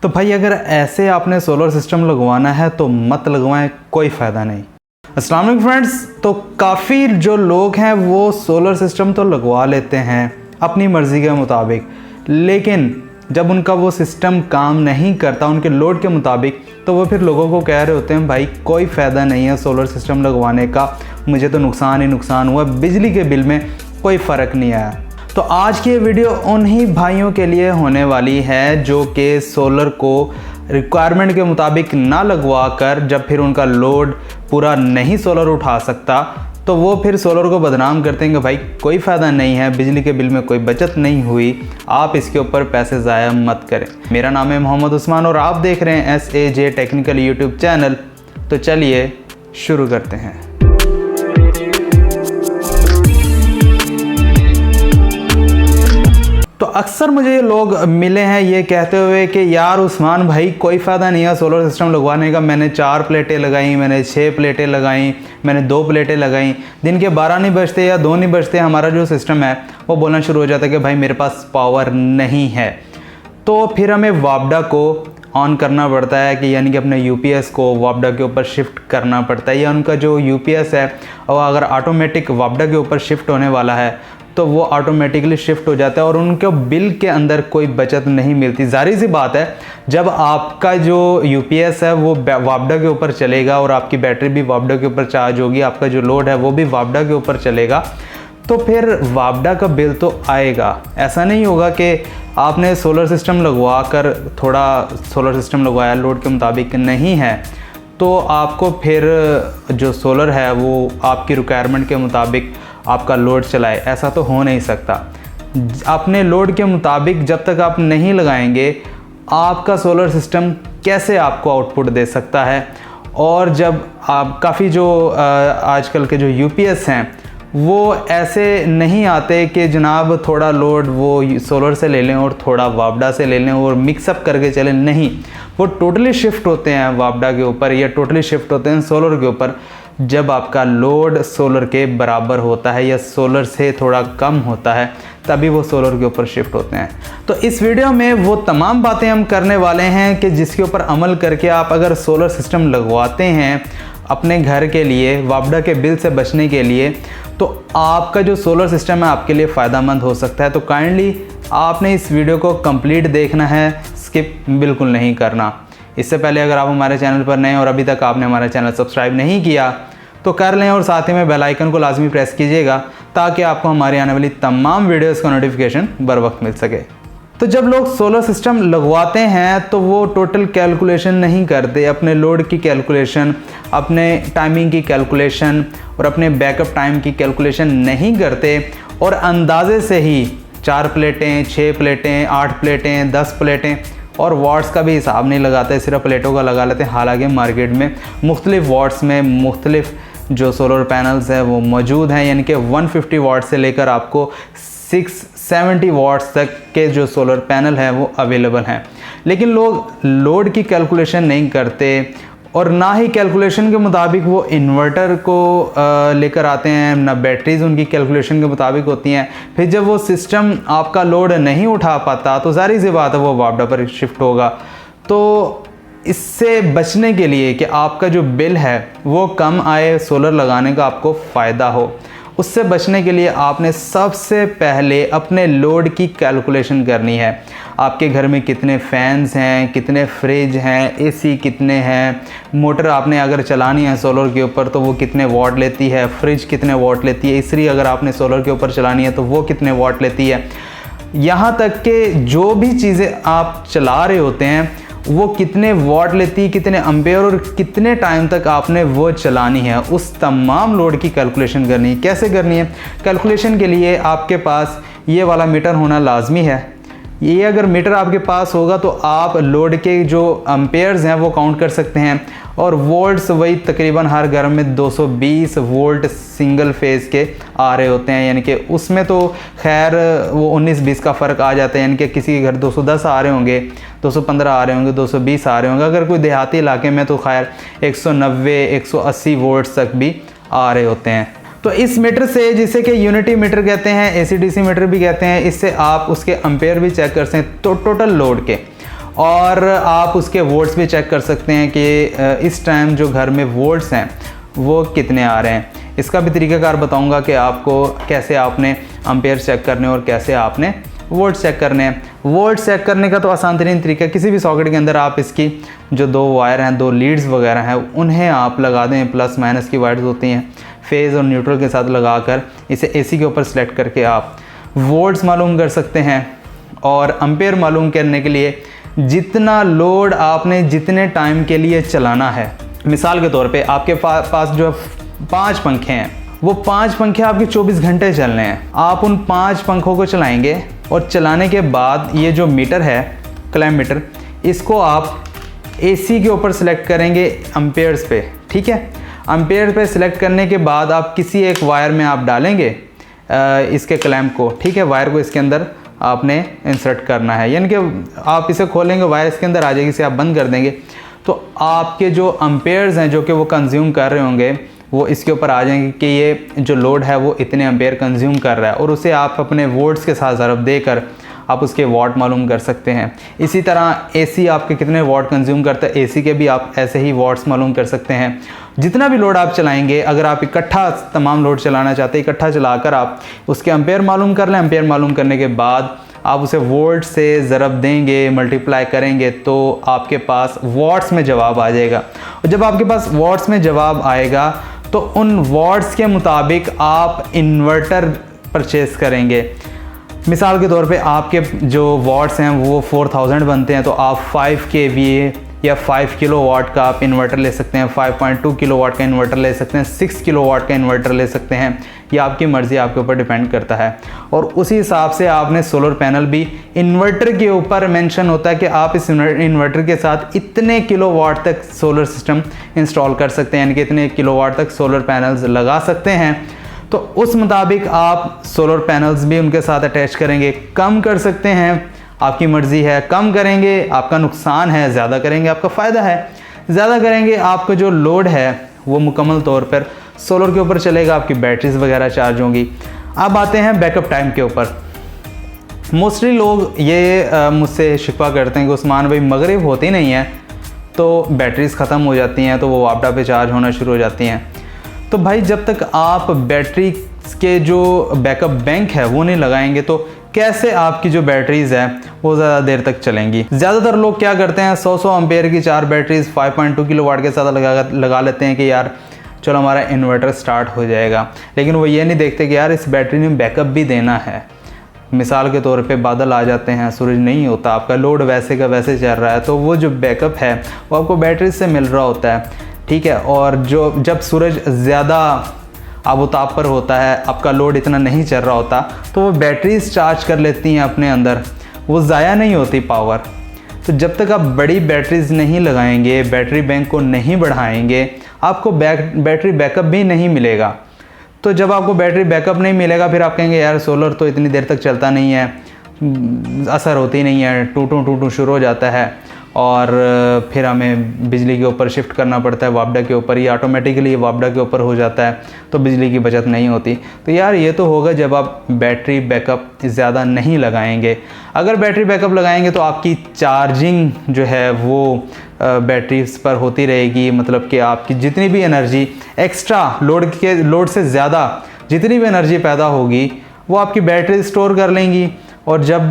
तो भाई अगर ऐसे आपने सोलर सिस्टम लगवाना है तो मत लगवाएं, कोई फ़ायदा नहीं। अस्सलाम वालेकुम फ्रेंड्स। तो काफ़ी जो लोग हैं वो सोलर सिस्टम तो लगवा लेते हैं अपनी मर्ज़ी के मुताबिक, लेकिन जब उनका वो सिस्टम काम नहीं करता उनके लोड के मुताबिक तो वो फिर लोगों को कह रहे होते हैं भाई कोई फ़ायदा नहीं है सोलर सिस्टम लगवाने का, मुझे तो नुकसान ही नुकसान हुआ, बिजली के बिल में कोई फ़र्क नहीं आया। तो आज की ये वीडियो उन्हीं भाइयों के लिए होने वाली है जो कि सोलर को रिक्वायरमेंट के मुताबिक ना लगवा कर जब फिर उनका लोड पूरा नहीं सोलर उठा सकता तो वो फिर सोलर को बदनाम करते हैं कि भाई कोई फ़ायदा नहीं है, बिजली के बिल में कोई बचत नहीं हुई, आप इसके ऊपर पैसे ज़ाया मत करें। मेरा नाम है मोहम्मद उस्मान और आप देख रहे हैं SAJ टेक्निकल यूट्यूब चैनल। तो चलिए शुरू करते हैं। तो अक्सर मुझे लोग मिले हैं ये कहते हुए कि यार उस्मान भाई कोई फ़ायदा नहीं है सोलर सिस्टम लगवाने का, मैंने 4 प्लेटें लगाई, मैंने 6 प्लेटें लगाई, मैंने 2 प्लेटें लगाई, दिन के 12 नहीं बजते या 2 नहीं बजते हमारा जो सिस्टम है वो बोलना शुरू हो जाता है कि भाई मेरे पास पावर नहीं है। तो फिर हमें वापडा को ऑन करना पड़ता है कि यानी कि अपने UPS को वापडा के ऊपर शिफ्ट करना पड़ता है, या उनका जो UPS है और अगर ऑटोमेटिक वापडा के ऊपर शिफ्ट होने वाला है तो वो ऑटोमेटिकली शिफ्ट हो जाता है और उनके बिल के अंदर कोई बचत नहीं मिलती। ज़ाहिर सी बात है जब आपका जो UPS है वो वापडा के ऊपर चलेगा और आपकी बैटरी भी वापडा के ऊपर चार्ज होगी, आपका जो लोड है वो भी वापडा के ऊपर चलेगा, तो फिर वापडा का बिल तो आएगा। ऐसा नहीं होगा कि आपने सोलर सिस्टम लगवा कर थोड़ा सोलर सिस्टम लगवाया लोड के मुताबिक नहीं है तो आपको फिर जो सोलर है वो आपकी रिक्वायरमेंट के मुताबिक आपका लोड चलाए, ऐसा तो हो नहीं सकता। अपने लोड के मुताबिक जब तक आप नहीं लगाएंगे आपका सोलर सिस्टम कैसे आपको आउटपुट दे सकता है। और जब आप काफ़ी जो आजकल के जो UPS हैं वो ऐसे नहीं आते कि जनाब थोड़ा लोड वो सोलर से ले लें और थोड़ा वापडा से ले लें और मिक्सअप करके चलें, नहीं, वो टोटली शिफ्ट होते हैं वापडा के ऊपर या टोटली शिफ्ट होते हैं सोलर के ऊपर जब आपका लोड सोलर के बराबर होता है या सोलर से थोड़ा कम होता है तभी वो सोलर के ऊपर शिफ्ट होते हैं। तो इस वीडियो में वो तमाम बातें हम करने वाले हैं कि जिसके ऊपर अमल करके आप अगर सोलर सिस्टम लगवाते हैं अपने घर के लिए वापडा के बिल से बचने के लिए तो आपका जो सोलर सिस्टम है आपके लिए फ़ायदा मंद हो सकता है। तो काइंडली आपने इस वीडियो को कंप्लीट देखना है, स्किप बिल्कुल नहीं करना। इससे पहले अगर आप हमारे चैनल पर नए और अभी तक आपने हमारा चैनल सब्सक्राइब नहीं किया तो कर लें और साथ ही में बेल आइकन को लाजमी प्रेस कीजिएगा ताकि आपको हमारी आने वाली तमाम वीडियोस का नोटिफिकेशन बर वक्त मिल सके। तो जब लोग सोलर सिस्टम लगवाते हैं तो वो टोटल कैलकुलेशन नहीं करते, अपने लोड की कैलकुलेशन, अपने टाइमिंग की कैलकुलेशन और अपने बैकअप टाइम की कैलकुलेशन नहीं करते और अंदाजे से ही 4 प्लेटें, 6 प्लेटें, 8 प्लेटें, 10 प्लेटें और वाट्स का भी हिसाब नहीं लगाते, सिर्फ प्लेटों का लगा लेते हैं। हालांकि मार्केट में मुख्तलिफ वाट्स में मुख्तलिफ जो सोलर पैनल्स हैं वो मौजूद हैं, यानी कि 150 वाट से लेकर आपको 670 वाट्स तक के जो सोलर पैनल हैं वो अवेलेबल हैं। लेकिन लोग लोड की कैलकुलेशन नहीं करते और ना ही कैलकुलेशन के मुताबिक वो इन्वर्टर को लेकर आते हैं, ना बैटरीज उनकी कैलकुलेशन के मुताबिक होती हैं। फिर जब वो सिस्टम आपका लोड नहीं उठा पाता तो ज़ाहिर सी बात है वो वापडा पर शिफ्ट होगा। तो इससे बचने के लिए कि आपका जो बिल है वो कम आए, सोलर लगाने का आपको फ़ायदा हो, उससे बचने के लिए आपने सबसे पहले अपने लोड की कैलकुलेशन करनी है। आपके घर में कितने फ़ैन्स हैं, कितने फ्रिज हैं, AC कितने हैं, मोटर आपने अगर चलानी है सोलर के ऊपर तो वो कितने वाट लेती है, फ्रिज कितने वाट लेती है, इस्त्री अगर आपने सोलर के ऊपर चलानी है तो वो कितने वाट लेती है। यहाँ तक कि जो भी चीज़ें आप चला रहे होते हैं वो कितने वाट लेती है, कितने एम्पेयर और कितने टाइम तक आपने वो चलानी है, उस तमाम लोड की कैलकुलेशन करनी है। कैसे करनी है? कैलकुलेशन के लिए आपके पास ये वाला मीटर होना लाजमी है। ये अगर मीटर आपके पास होगा तो आप लोड के जो एम्पेयर्स हैं वो काउंट कर सकते हैं और वोल्ट्स वही तकरीबन हर घर में 220 वोल्ट सिंगल फेज़ के आ रहे होते हैं, यानी कि उसमें तो खैर वो 19-20 का फ़र्क आ जाता है, यानी कि किसी के घर 210 आ रहे होंगे, 215 आ रहे होंगे, 220 आ रहे होंगे। अगर कोई देहाती इलाके में तो खैर 190-180 वोल्ट तक भी आ रहे होते हैं। तो इस मीटर से, जिसे कि यूनिटी मीटर कहते हैं, AC/DC मीटर भी कहते हैं, इससे आप उसके एम्पेयर भी चेक कर सकते हैं तो टोटल लोड के। और आप उसके वोल्ट्स भी चेक कर सकते हैं कि इस टाइम जो घर में वोल्ट्स हैं वो कितने आ रहे हैं। इसका भी तरीक़ाकार बताऊंगा कि आपको कैसे आपने एम्पेयर चेक करने और कैसे आपने वोल्ट चेक करने हैं। वोल्ट चेक करने का तो आसान तरीन तरीका, किसी भी सॉकेट के अंदर आप इसकी जो 2 वायर हैं, 2 लीड्स वगैरह हैं, उन्हें आप लगा दें। प्लस माइनस की वायर्स होती हैं, फेज़ और न्यूट्रल के साथ लगाकर इसे एसी के ऊपर सेलेक्ट करके आप वोल्ट्स मालूम कर सकते हैं। और एम्पेयर मालूम करने के लिए जितना लोड आपने जितने टाइम के लिए चलाना है, मिसाल के तौर पे आपके पास जो 5 पंखे हैं, वो 5 पंखे आपके 24 घंटे चलने हैं। आप उन 5 पंखों को चलाएंगे और चलाने के बाद ये जो मीटर है, क्लैम्प मीटर, इसको आप एसी के ऊपर सेलेक्ट करेंगे एम्पेयर्स पे। ठीक है, एम्पेयर पे सिलेक्ट करने के बाद आप किसी एक वायर में आप डालेंगे इसके क्लैम्प को। ठीक है, वायर को इसके अंदर आपने इंसर्ट करना है, यानी कि आप इसे खोलेंगे, वायर इसके अंदर आ जाएगी, इसे आप बंद कर देंगे तो आपके जो एम्पेयर्स हैं जो कि वो कंज्यूम कर रहे होंगे वो इसके ऊपर आ जाएंगे कि ये जो लोड है वो इतने एम्पेयर कंज्यूम कर रहा है, और उसे आप अपने वोल्ट्स के साथ ज़रब देकर आप उसके वाट मालूम कर सकते हैं। इसी तरह एसी आपके कितने वाट कंज्यूम करता है, एसी के भी आप ऐसे ही वाट्स मालूम कर सकते हैं। जितना भी लोड आप चलाएंगे, अगर आप इकट्ठा तमाम लोड चलाना चाहते हैं, इकट्ठा चलाकर आप उसके एम्पेयर मालूम कर लें। एम्पेयर मालूम करने के बाद आप उसे वोल्ट से ज़रब देंगे, मल्टीप्लाई करेंगे तो आपके पास वॉट्स में जवाब आ जाएगा। और जब आपके पास वॉट्स में जवाब आएगा तो उन वॉट्स के मुताबिक आप इन्वर्टर परचेज़ करेंगे। मिसाल के तौर पे आपके जो वॉट्स हैं वो 4000 बनते हैं, तो आप 5 kVA या 5 किलोवाट का आप इन्वर्टर ले सकते हैं, 5.2 किलोवाट का इन्वर्टर ले सकते हैं, 6 किलोवाट का इन्वर्टर ले सकते हैं। ये आपकी मर्ज़ी, आपके ऊपर डिपेंड करता है। और उसी हिसाब से आपने सोलर पैनल भी इन्वर्टर के ऊपर मेंशन होता है कि आप इस इन्वर्टर के साथ इतने किलोवाट तक सोलर सिस्टम इंस्टॉल कर सकते हैं, यानी कि इतने किलोवाट तक सोलर पैनल्स लगा सकते हैं। तो उस मुताबिक आप सोलर पैनल्स भी उनके साथ अटैच करेंगे। कम कर सकते हैं, आपकी मर्ज़ी है, कम करेंगे आपका नुकसान है, ज़्यादा करेंगे आपका फ़ायदा है। ज़्यादा करेंगे आपका जो लोड है वो मुकम्मल तौर पर सोलर के ऊपर चलेगा, आपकी बैटरीज वगैरह चार्ज होंगी। अब आते हैं बैकअप टाइम के ऊपर। मोस्टली लोग ये मुझसे शिकवा करते हैं कि उस्मान भाई मगरिब होती नहीं है तो बैटरीज ख़त्म हो जाती हैं, तो वो वापडा पे चार्ज होना शुरू हो जाती हैं। तो भाई जब तक आप बैटरी के जो बैकअप बैंक है वो नहीं लगाएंगे तो कैसे आपकी जो बैटरीज है वो ज़्यादा देर तक चलेंगी। ज़्यादातर लोग क्या करते हैं, 100 एम्पेयर की 4 बैटरीज 5.2 किलोवाट के साथ लगा लेते हैं कि यार चलो हमारा इन्वर्टर स्टार्ट हो जाएगा, लेकिन वो ये नहीं देखते कि यार इस बैटरी ने बैकअप भी देना है। मिसाल के तौर पे बादल आ जाते हैं, सूरज नहीं होता, आपका लोड वैसे का वैसे चल रहा है, तो वो जो बैकअप है वो आपको बैटरी से मिल रहा होता है। ठीक है, और जब सूरज ज़्यादा आबोताब पर होता है, आपका लोड इतना नहीं चल रहा होता, तो वो बैटरीज चार्ज कर लेती हैं अपने अंदर, वो ज़ाया नहीं होती पावर। तो जब तक आप बड़ी बैटरीज नहीं लगाएंगे, बैटरी बैंक को नहीं बढ़ाएंगे, आपको बैटरी बैकअप भी नहीं मिलेगा। तो जब आपको बैटरी बैकअप नहीं मिलेगा फिर आप कहेंगे यार सोलर तो इतनी देर तक चलता नहीं है, असर होती नहीं है, टूटू शुरू हो जाता है और फिर हमें बिजली के ऊपर शिफ्ट करना पड़ता है, वापडा के ऊपर, या ऑटोमेटिकली वापडा के ऊपर हो जाता है, तो बिजली की बचत नहीं होती। तो यार ये तो होगा जब आप बैटरी बैकअप ज़्यादा नहीं लगाएंगे। अगर बैटरी बैकअप लगाएंगे तो आपकी चार्जिंग जो है वो बैटरीज पर होती रहेगी, मतलब कि आपकी जितनी भी एनर्जी एक्स्ट्रा लोड से ज़्यादा जितनी भी एनर्जी पैदा होगी वो आपकी बैटरी स्टोर कर लेंगी, और जब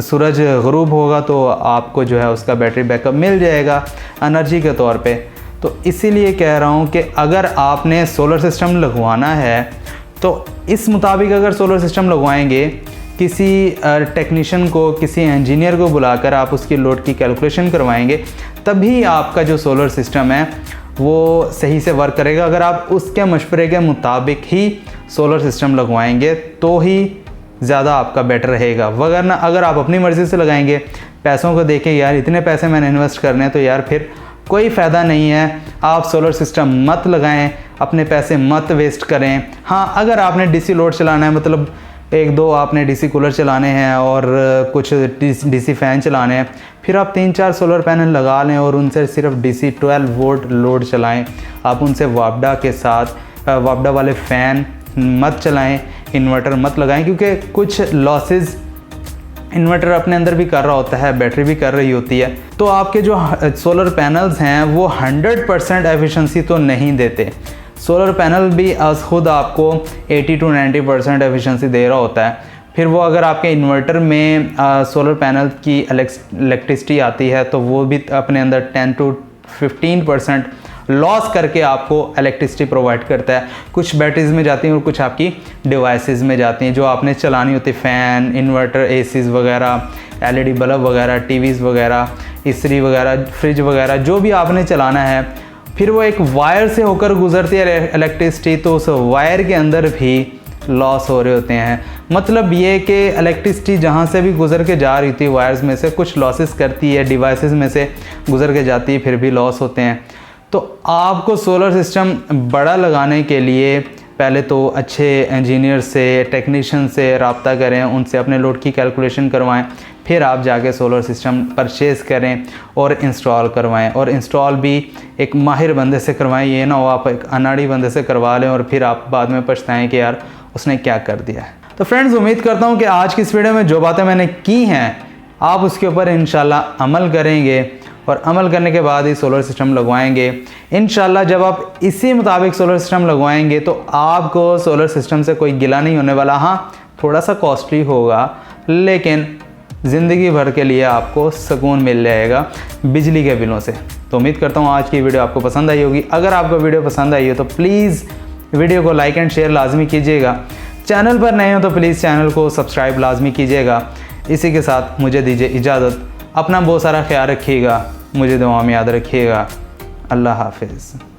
सूरज ग़रूब होगा तो आपको जो है उसका बैटरी बैकअप मिल जाएगा एनर्जी के तौर पे। तो इसीलिए कह रहा हूँ कि अगर आपने सोलर सिस्टम लगवाना है तो इस मुताबिक अगर सोलर सिस्टम लगवाएंगे, किसी टेक्नीशियन को, किसी इंजीनियर को बुलाकर आप उसकी लोड की कैलकुलेशन करवाएंगे, तभी आपका जो सोलर सिस्टम है वो सही से वर्क करेगा। अगर आप उसके मशवरे के मुताबिक ही सोलर सिस्टम लगवाएंगे तो ही ज़्यादा आपका बेटर रहेगा। वरना अगर आप अपनी मर्ज़ी से लगाएंगे, पैसों को देखें यार इतने पैसे मैंने इन्वेस्ट करने हैं, तो यार फिर कोई फ़ायदा नहीं है। आप सोलर सिस्टम मत लगाएं, अपने पैसे मत वेस्ट करें। हाँ, अगर आपने डीसी लोड चलाना है, मतलब 1-2 आपने डीसी कूलर चलाने हैं और कुछ डीसी फ़ैन चलाने हैं, फिर आप 3-4 सोलर पैनल लगा लें और उनसे सिर्फ डीसी 12 वोल्ट लोड चलाएं। आप उनसे वापडा के साथ वापडा वाले फ़ैन मत चलाएं, इन्वर्टर मत लगाएं, क्योंकि कुछ लॉसेस इन्वर्टर अपने अंदर भी कर रहा होता है, बैटरी भी कर रही होती है। तो आपके जो सोलर पैनल्स हैं वो 100% एफिशिएंसी तो नहीं देते। सोलर पैनल भी आज खुद आपको 80 to 90% एफिशिएंसी दे रहा होता है। फिर वो अगर आपके इन्वर्टर में सोलर पैनल की इलेक्ट्रिसिटी आती है तो वो भी अपने अंदर 10 to 15% लॉस करके आपको इलेक्ट्रिसिटी प्रोवाइड करता है। कुछ बैटरीज में जाती हैं और कुछ आपकी डिवाइसेस में जाती हैं जो आपने चलानी होती है, फ़ैन, इन्वर्टर, एसीज़ वगैरह, एलईडी बल्ब वगैरह, टीवीज़ वगैरह, इस्त्री वगैरह, फ्रिज वगैरह, जो भी आपने चलाना है। फिर वो एक वायर से होकर गुजरती है इलेक्ट्रिसिटी, तो उस वायर के अंदर भी लॉस हो रहे होते हैं। मतलब ये कि इलेक्ट्रिसिटी जहाँ से भी गुजर के जा रही थी वायर्स में से कुछ लॉसेस करती है, डिवाइसेस में से गुजर के जाती है, फिर भी लॉस होते हैं। तो आपको सोलर सिस्टम बड़ा लगाने के लिए पहले तो अच्छे इंजीनियर से, टेक्नीशियन से रब्ता करें, उनसे अपने लोड की कैलकुलेशन करवाएं, फिर आप जाके सोलर सिस्टम परचेज़ करें और इंस्टॉल करवाएं। और इंस्टॉल भी एक माहिर बंदे से करवाएं, ये ना हो आप एक अनाड़ी बंदे से करवा लें और फिर आप बाद में पछताएं कि यार उसने क्या कर दिया है। तो फ्रेंड्स, उम्मीद करता हूँ कि आज की इस वीडियो में जो बातें मैंने की हैं आप उसके ऊपर इंशाल्लाह अमल करेंगे और अमल करने के बाद ही सोलर सिस्टम लगवाएंगे। इंशाल्लाह जब आप इसी मुताबिक सोलर सिस्टम लगवाएंगे तो आपको सोलर सिस्टम से कोई गिला नहीं होने वाला। हाँ, थोड़ा सा कॉस्टली होगा लेकिन ज़िंदगी भर के लिए आपको सुकून मिल जाएगा बिजली के बिलों से। तो उम्मीद करता हूँ आज की वीडियो आपको पसंद आई होगी। अगर आपको वीडियो पसंद आई हो तो प्लीज़ वीडियो को लाइक एंड शेयर लाजमी कीजिएगा। चैनल पर नए हो तो प्लीज़ चैनल को सब्सक्राइब लाजमी कीजिएगा। इसी के साथ मुझे दीजिए इजाज़त। अपना बहुत सारा ख्याल रखिएगा, मुझे दुआ में याद रखिएगा। अल्लाह हाफिज़।